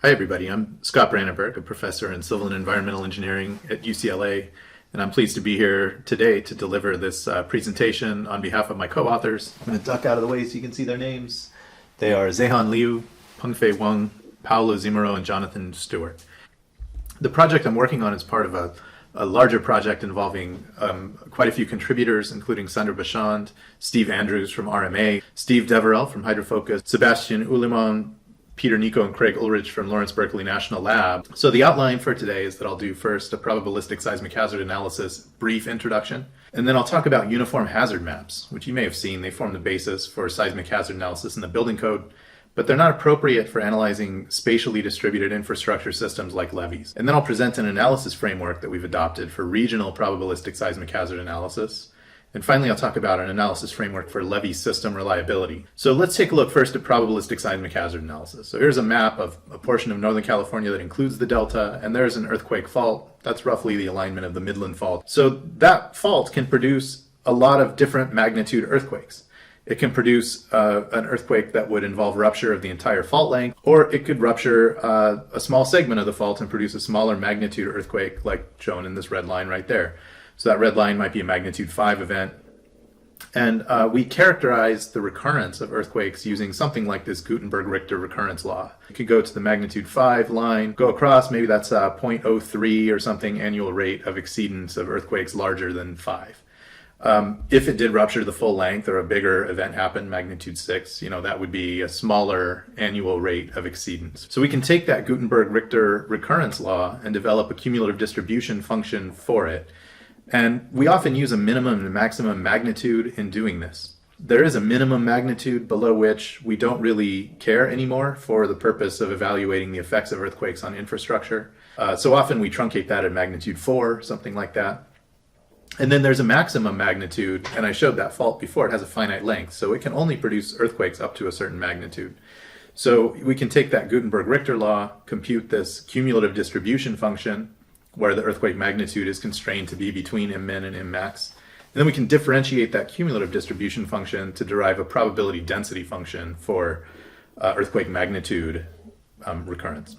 Hi everybody, I'm Scott Brandenburg, a professor in civil and environmental engineering at UCLA, and I'm pleased to be here today to deliver this presentation on behalf of my co-authors. I'm going to duck out of the way so you can see their names. They are Zehan Liu, Pengfei Wang, Paolo Zimero, and Jonathan Stewart. The project I'm working on is part of a larger project involving quite a few contributors, including Sandra Bachand, Steve Andrews from RMA, Steve Deverell from Hydrofocus, Sebastian Uliman, Peter Nico, and Craig Ulrich from Lawrence Berkeley National Lab. So the outline for today is that I'll do first a probabilistic seismic hazard analysis brief introduction, and then I'll talk about uniform hazard maps, which you may have seen. They form the basis for seismic hazard analysis in the building code, but they're not appropriate for analyzing spatially distributed infrastructure systems like levees. And then I'll present an analysis framework that we've adopted for regional probabilistic seismic hazard analysis. And finally, I'll talk about an analysis framework for levee system reliability. So let's take a look first at probabilistic seismic hazard analysis. So here's a map of a portion of Northern California that includes the delta, and there's an earthquake fault. That's roughly the alignment of the Midland Fault. So that fault can produce a lot of different magnitude earthquakes. It can produce an earthquake that would involve rupture of the entire fault length, or it could rupture a small segment of the fault and produce a smaller magnitude earthquake like shown in this red line right there. So that red line might be a magnitude 5 event. And we characterize the recurrence of earthquakes using something like this Gutenberg-Richter recurrence law. You could go to the magnitude 5 line, go across, maybe that's 0.03 or something annual rate of exceedance of earthquakes larger than 5. If it did rupture the full length or a bigger event happened, magnitude 6, that would be a smaller annual rate of exceedance. So we can take that Gutenberg-Richter recurrence law and develop a cumulative distribution function for it. And we often use a minimum and maximum magnitude in doing this. There is a minimum magnitude below which we don't really care anymore for the purpose of evaluating the effects of earthquakes on infrastructure. So often we truncate that at magnitude 4, something like that. And then there's a maximum magnitude, and I showed that fault before. It has a finite length, so it can only produce earthquakes up to a certain magnitude. So we can take that Gutenberg-Richter law, compute this cumulative distribution function, where the earthquake magnitude is constrained to be between Mmin and Mmax. And then we can differentiate that cumulative distribution function to derive a probability density function for earthquake magnitude recurrence.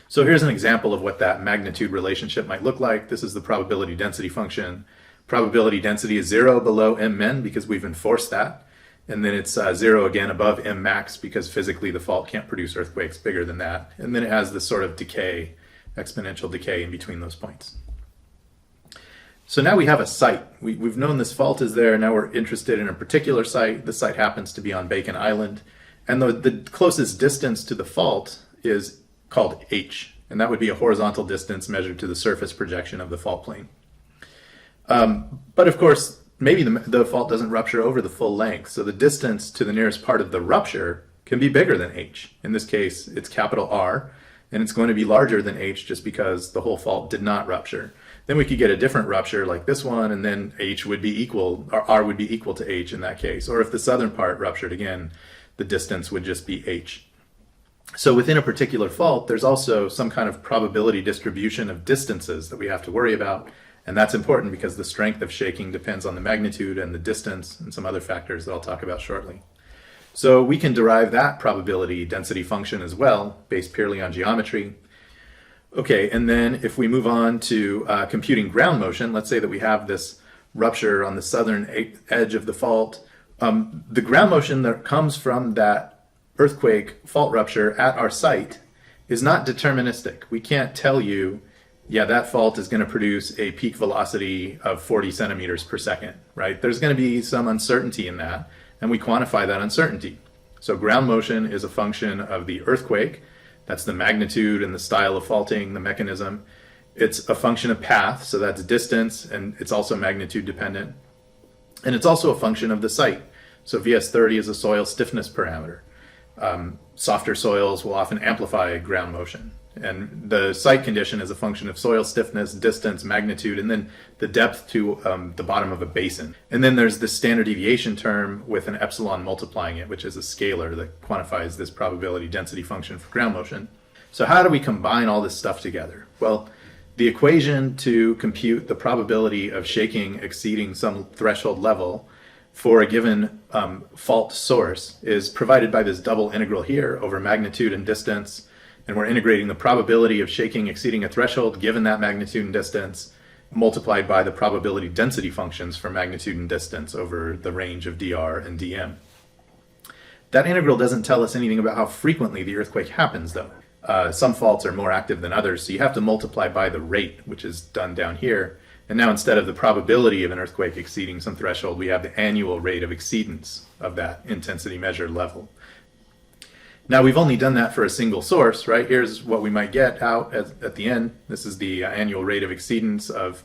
So here's an example of what that magnitude relationship might look like. This is the probability density function. Probability density is 0 below Mmin because we've enforced that. And then it's 0 again above Mmax because physically the fault can't produce earthquakes bigger than that. And then it has this sort of decay, exponential decay in between those points. So now we have a site. We've known this fault is there. Now we're interested in a particular site. The site happens to be on Bacon Island. And the closest distance to the fault is called h. And that would be a horizontal distance measured to the surface projection of the fault plane. But of course, maybe the fault doesn't rupture over the full length. So the distance to the nearest part of the rupture can be bigger than h. In this case, it's capital R. And it's going to be larger than h just because the whole fault did not rupture. Then we could get a different rupture like this one, and then h would be equal, or r would be equal to h in that case. Or if the southern part ruptured again, the distance would just be h. So within a particular fault, there's also some kind of probability distribution of distances that we have to worry about. And that's important because the strength of shaking depends on the magnitude and the distance and some other factors that I'll talk about shortly. So we can derive that probability density function as well, based purely on geometry. Okay, and then if we move on to computing ground motion, let's say that we have this rupture on the southern edge of the fault. The ground motion that comes from that earthquake fault rupture at our site is not deterministic. We can't tell you, yeah, that fault is going to produce a peak velocity of 40 centimeters per second, right? There's going to be some uncertainty in that. And we quantify that uncertainty. So ground motion is a function of the earthquake. That's the magnitude and the style of faulting, the mechanism. It's a function of path, so that's distance, and it's also magnitude dependent. And it's also a function of the site. So VS30 is a soil stiffness parameter. Softer soils will often amplify ground motion. And the site condition is a function of soil stiffness, distance, magnitude, and then the depth to the bottom of a basin. And then there's the standard deviation term with an epsilon multiplying it, which is a scalar that quantifies this probability density function for ground motion. So how do we combine all this stuff together? Well, the equation to compute the probability of shaking exceeding some threshold level for a given fault source is provided by this double integral here over magnitude and distance. And we're integrating the probability of shaking exceeding a threshold given that magnitude and distance, multiplied by the probability density functions for magnitude and distance over the range of dr and dm. That integral doesn't tell us anything about how frequently the earthquake happens, though. Some faults are more active than others, so you have to multiply by the rate, which is done down here. And now instead of the probability of an earthquake exceeding some threshold, we have the annual rate of exceedance of that intensity measured level. Now we've only done that for a single source, right? Here's what we might get out at the end. This is the annual rate of exceedance of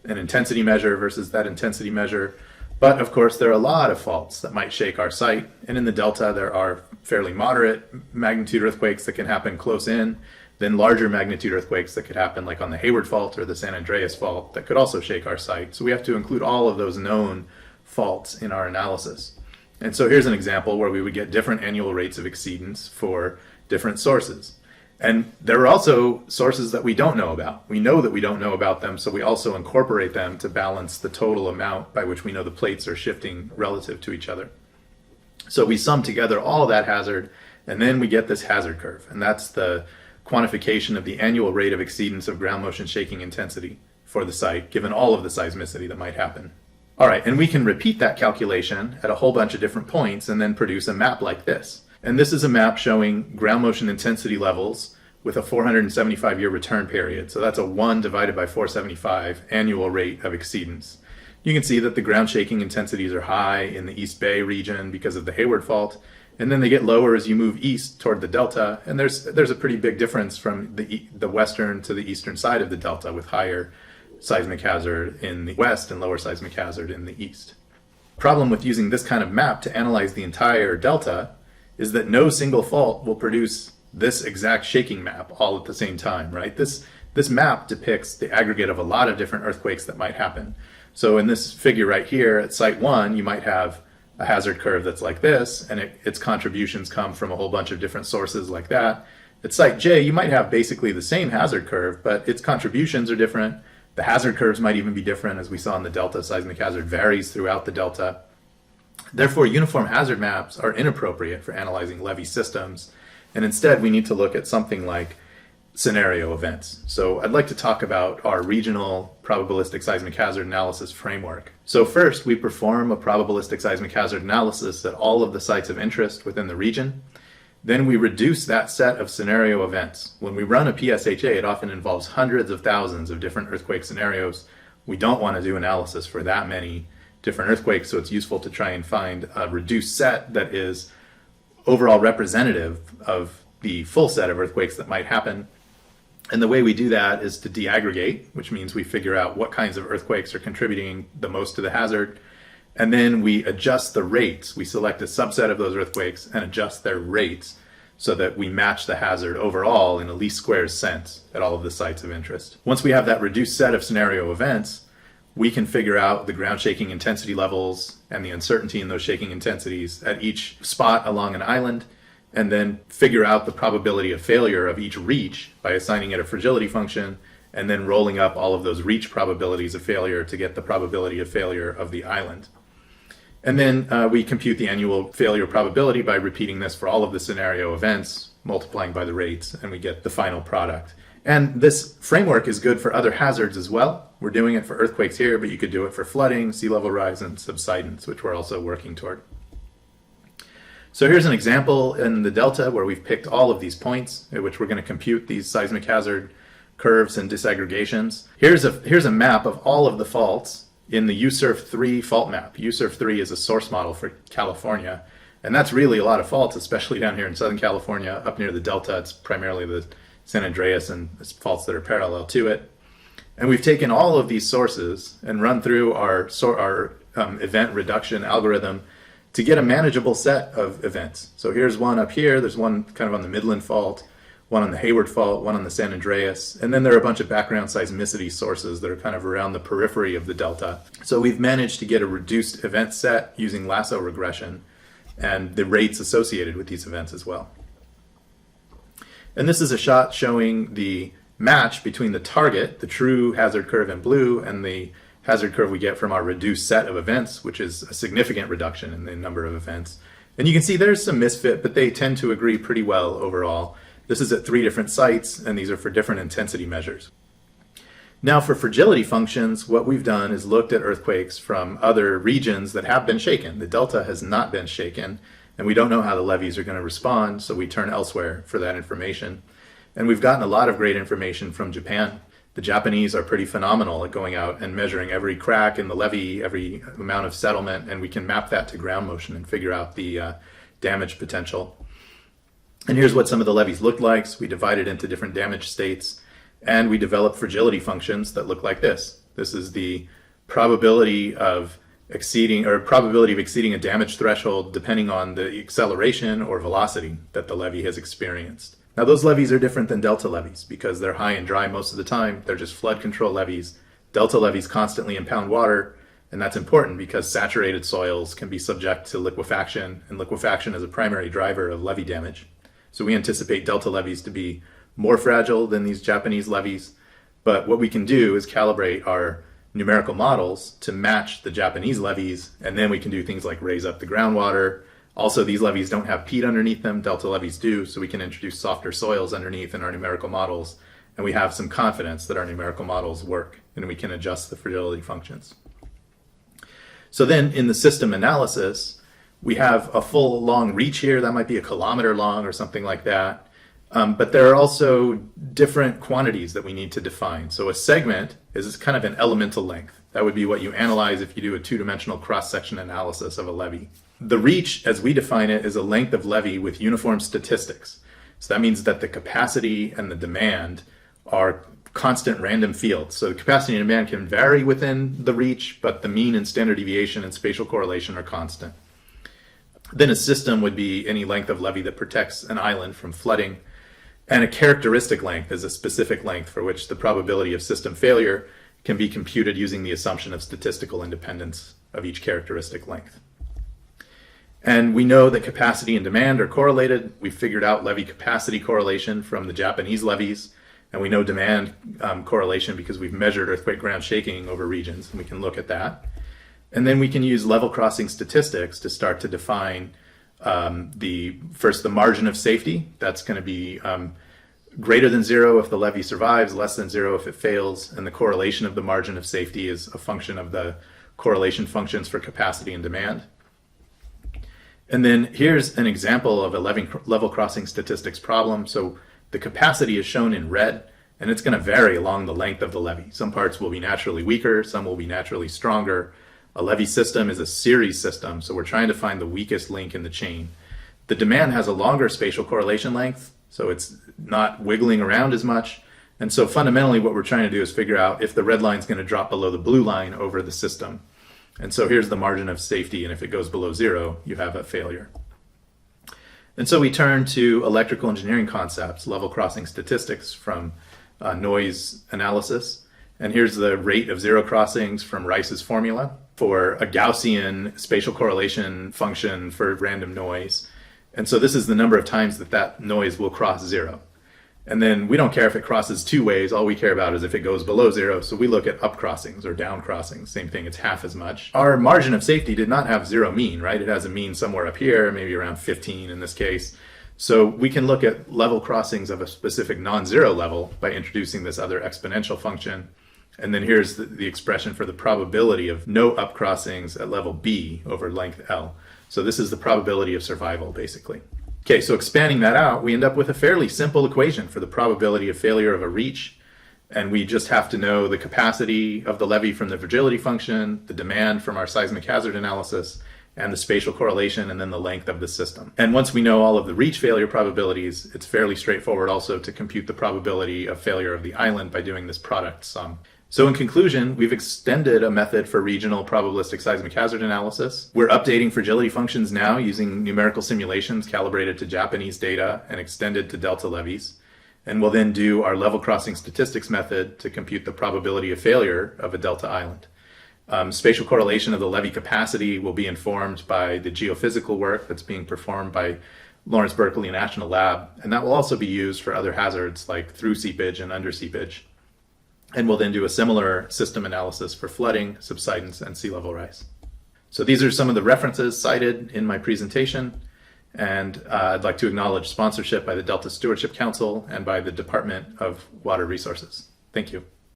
an intensity measure versus that intensity measure. But of course, there are a lot of faults that might shake our site. And in the delta, there are fairly moderate magnitude earthquakes that can happen close in, then larger magnitude earthquakes that could happen like on the Hayward Fault or the San Andreas Fault that could also shake our site. So we have to include all of those known faults in our analysis. And so here's an example where we would get different annual rates of exceedance for different sources. And there are also sources that we don't know about. We know that we don't know about them, so we also incorporate them to balance the total amount by which we know the plates are shifting relative to each other. So we sum together all of that hazard, and then we get this hazard curve. And that's the quantification of the annual rate of exceedance of ground motion shaking intensity for the site, given all of the seismicity that might happen. All right, and we can repeat that calculation at a whole bunch of different points and then produce a map like this. And this is a map showing ground motion intensity levels with a 475-year return period. So that's a 1 divided by 475 annual rate of exceedance. You can see that the ground shaking intensities are high in the East Bay region because of the Hayward Fault, and then they get lower as you move east toward the delta, and there's a pretty big difference from the western to the eastern side of the delta with higher seismic hazard in the west and lower seismic hazard in the east. Problem with using this kind of map to analyze the entire delta is that no single fault will produce this exact shaking map all at the same time, right? This map depicts the aggregate of a lot of different earthquakes that might happen. So in this figure right here at site 1, you might have a hazard curve that's like this, and its contributions come from a whole bunch of different sources like that. At site J, you might have basically the same hazard curve, but its contributions are different. The hazard curves might even be different, as we saw in the delta. Seismic hazard varies throughout the delta. Therefore, uniform hazard maps are inappropriate for analyzing levee systems, and instead we need to look at something like scenario events. So I'd like to talk about our regional probabilistic seismic hazard analysis framework. So first, we perform a probabilistic seismic hazard analysis at all of the sites of interest within the region. Then we reduce that set of scenario events. When we run a PSHA, it often involves hundreds of thousands of different earthquake scenarios. We don't want to do analysis for that many different earthquakes, so it's useful to try and find a reduced set that is overall representative of the full set of earthquakes that might happen. And the way we do that is to deaggregate, which means we figure out what kinds of earthquakes are contributing the most to the hazard. And then we adjust the rates. We select a subset of those earthquakes and adjust their rates so that we match the hazard overall in a least squares sense at all of the sites of interest. Once we have that reduced set of scenario events, we can figure out the ground shaking intensity levels and the uncertainty in those shaking intensities at each spot along an island, and then figure out the probability of failure of each reach by assigning it a fragility function, and then rolling up all of those reach probabilities of failure to get the probability of failure of the island. And then we compute the annual failure probability by repeating this for all of the scenario events, multiplying by the rates, and we get the final product. And this framework is good for other hazards as well. We're doing it for earthquakes here, but you could do it for flooding, sea level rise, and subsidence, which we're also working toward. So here's an example in the delta where we've picked all of these points at which we're going to compute these seismic hazard curves and disaggregations. Here's a map of all of the faults in the USURF3 fault map. USURF3 is a source model for California, and that's really a lot of faults, especially down here in Southern California. Up near the delta, it's primarily the San Andreas and faults that are parallel to it. And we've taken all of these sources and run through our event reduction algorithm to get a manageable set of events. So here's one up here. There's one kind of on the Midland Fault, one on the Hayward Fault, one on the San Andreas, and then there are a bunch of background seismicity sources that are kind of around the periphery of the delta. So we've managed to get a reduced event set using lasso regression and the rates associated with these events as well. And this is a shot showing the match between the target, the true hazard curve in blue, and the hazard curve we get from our reduced set of events, which is a significant reduction in the number of events. And you can see there's some misfit, but they tend to agree pretty well overall. This is at 3 different sites, and these are for different intensity measures. Now for fragility functions, what we've done is looked at earthquakes from other regions that have been shaken. The delta has not been shaken, and we don't know how the levees are going to respond, so we turn elsewhere for that information. And we've gotten a lot of great information from Japan. The Japanese are pretty phenomenal at going out and measuring every crack in the levee, every amount of settlement, and we can map that to ground motion and figure out the damage potential. And here's what some of the levees look like. So we divide it into different damage states, and we develop fragility functions that look like this. This is the probability of exceeding a damage threshold depending on the acceleration or velocity that the levee has experienced. Now those levees are different than delta levees because they're high and dry most of the time. They're just flood control levees. Delta levees constantly impound water, and that's important because saturated soils can be subject to liquefaction, and liquefaction is a primary driver of levee damage. So we anticipate delta levees to be more fragile than these Japanese levees, but what we can do is calibrate our numerical models to match the Japanese levees, and then we can do things like raise up the groundwater. Also, these levees don't have peat underneath them, delta levees do, so we can introduce softer soils underneath in our numerical models, and we have some confidence that our numerical models work, and we can adjust the fragility functions. So then in the system analysis, we have a full long reach here, that might be a kilometer long or something like that. But there are also different quantities that we need to define. So a segment is kind of an elemental length. That would be what you analyze if you do a 2-dimensional cross-section analysis of a levee. The reach, as we define it, is a length of levee with uniform statistics. So that means that the capacity and the demand are constant random fields. So the capacity and demand can vary within the reach, but the mean and standard deviation and spatial correlation are constant. Then a system would be any length of levee that protects an island from flooding. And a characteristic length is a specific length for which the probability of system failure can be computed using the assumption of statistical independence of each characteristic length. And we know that capacity and demand are correlated. We figured out levee capacity correlation from the Japanese levees, and we know demand correlation because we've measured earthquake ground shaking over regions, and we can look at that. And then we can use level crossing statistics to start to define the margin of safety. That's going to be greater than 0 if the levee survives, less than 0 if it fails, and the correlation of the margin of safety is a function of the correlation functions for capacity and demand. And then here's an example of a level crossing statistics problem. So the capacity is shown in red, and it's going to vary along the length of the levee. Some parts will be naturally weaker, some will be naturally stronger. A levee system is a series system, so we're trying to find the weakest link in the chain. The demand has a longer spatial correlation length, so it's not wiggling around as much. And so fundamentally what we're trying to do is figure out if the red line is going to drop below the blue line over the system. And so here's the margin of safety, and if it goes below 0, you have a failure. And so we turn to electrical engineering concepts, level crossing statistics from noise analysis. And here's the rate of zero crossings from Rice's formula for a Gaussian spatial correlation function for random noise. And so this is the number of times that noise will cross 0. And then we don't care if it crosses 2 ways. All we care about is if it goes below 0. So we look at up crossings or down crossings. Same thing, it's half as much. Our margin of safety did not have 0 mean, right? It has a mean somewhere up here, maybe around 15 in this case. So we can look at level crossings of a specific non-zero level by introducing this other exponential function. And then here's the expression for the probability of no up crossings at level B over length L. So this is the probability of survival, basically. Okay, so expanding that out, we end up with a fairly simple equation for the probability of failure of a reach. And we just have to know the capacity of the levee from the fragility function, the demand from our seismic hazard analysis, and the spatial correlation, and then the length of the system. And once we know all of the reach failure probabilities, it's fairly straightforward also to compute the probability of failure of the island by doing this product sum. So in conclusion, we've extended a method for regional probabilistic seismic hazard analysis. We're updating fragility functions now using numerical simulations calibrated to Japanese data and extended to delta levees. And we'll then do our level crossing statistics method to compute the probability of failure of a delta island. Spatial correlation of the levee capacity will be informed by the geophysical work that's being performed by Lawrence Berkeley National Lab, and that will also be used for other hazards like through seepage and under seepage. And we'll then do a similar system analysis for flooding, subsidence, and sea level rise. So these are some of the references cited in my presentation. And I'd like to acknowledge sponsorship by the Delta Stewardship Council and by the Department of Water Resources. Thank you.